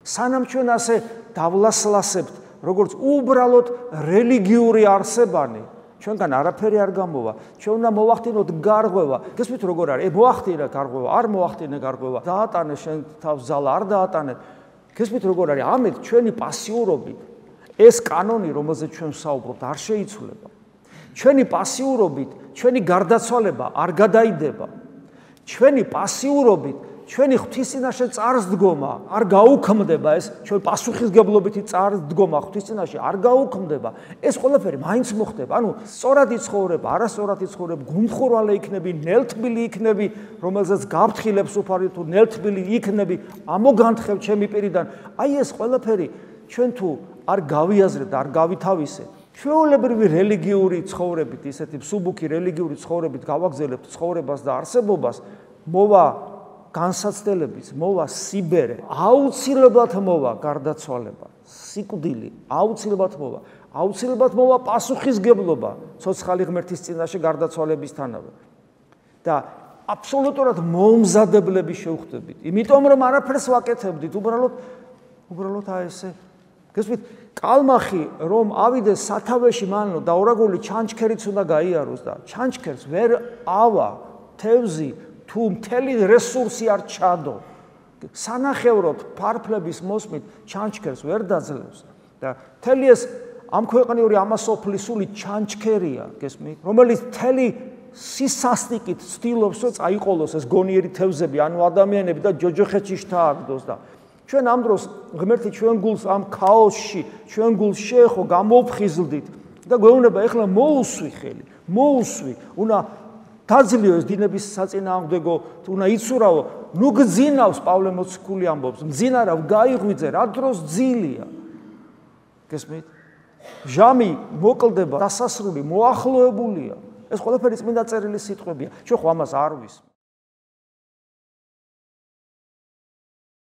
სანამ ჩვენ ასე დავლასლასებთ, როგორც უბრალოდ რელიგიური არსებანი, ჩვენგან არაფერი არ გამოვა. ჩვენ უნდა მოვახდინოთ გარღვევა. გესმით როგორ არის? მოახდინე გარღვევა, არ მოახდინე გარღვევა. დაატანე შენ თავს ზალა, არ დაატანე. გესმით როგორ არის? ამით ჩვენი პასიურობით ეს კანონი, რომელზეც ჩვენ ვსაუბრობთ, არ შეიცვლება. ჩვენი პასიურობით, ჩვენი გარდაცვალება არ გადაიდება. ჩვენი პასიურობით, ჩვენი ღვთისწინაშე წარსდგომა არ გაუქმდება, ეს ჩვენ პასუხისგებლობითი წარსდგომა ღვთისწინაშე არ გაუქმდება. ეს ყველაფერი მაინც მოხდება. ანუ სწორად იცხოვრებ, არასწორად იცხოვრებ, გუმხურვალე იქნები, ნელთბილი იქნები, რომელზეც გაფრთხილებს უფალი თუ ნელთბილი იქნები, ამოგანთხევ ჩემი პირიდან. აი ეს ყველაფერი ჩვენ თუ არ გავიაზრებთ, არ გავითავისეთ, ჩვეულებრივი რელიგიური ცხოვრებით, ისეთი მსუბუქი რელიგიური ცხოვრებით გავაგზავნებთ ცხოვრებას და არსებობას, მოვა განსაცდელებიც, მოვა სიბერე, აუცილებლად მოვა გარდაცვალება, სიკვდილი, აუცილებლად მოვა პასუხისგებლობა ცოცხალი ღმერთის წინაშე გარდაცვალებისთანავე. და აბსოლუტურად მოუმზადებლები შევხვდებით. იმიტომ რომ არაფერს ვაკეთებდით, უბრალოდ აი ესე. გესმით, კალმახი რომ ავიდეს სათავეში მანო დაურაგული ჩანჩქერიც უნდა გაიაროს და ჩანჩქერს ვერ ავა თევზი თუ მთელი რესურსი არ ჩადო. სანახევროდ ფარფლების მოსმით ჩანჩქერს ვერ დაძლევს და მთელი ეს ამ ქვეყნიური ამასოფლისული ჩანჩქერია, გესმით, რომელიც მთელი სისასტიკით ცდილობს რომ წაიყოლოს ეს გონიერი თევზები, ანუ ადამიანები და ჯოჯოხეთში შთააგდოს და ჩვენ ამ დროს ღმერთი ჩვენ გულს ამ ქაოსში, ჩვენ გულს შეეხო, გამოვხიზლდით და გვეუბნება ეხლა მოუსვი ხელი, მოუსვი, უნდა დაძლიო ეს დინების საწინააღმდეგო, უნდა იცურავო, ნუ გძინავს პავლე მოციქული ამბობს, მძინარავ გაიღვიძე, რა დროს ძილია. გესმით? ჟამი მოკლდება, დასასრული მოახლოებულია. ეს ყველაფერი წმინდა წერილის სიტყვებია. ჩვენ ხო ამას არ ვისმენთ.